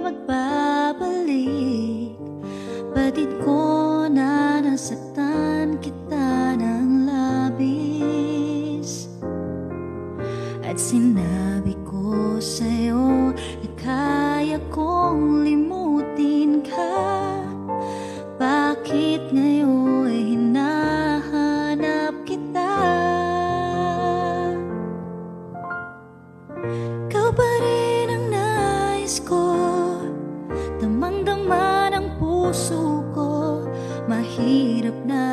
magbabalik. Batid ko na nasaktan kita ng labis, at sinabi ko sa'yo na kaya kong limutin ka. Bakit ngayon ay hinahanap kita? Ikaw pa rin ang nais ko, damang-dama ng puso ko. Mahirap na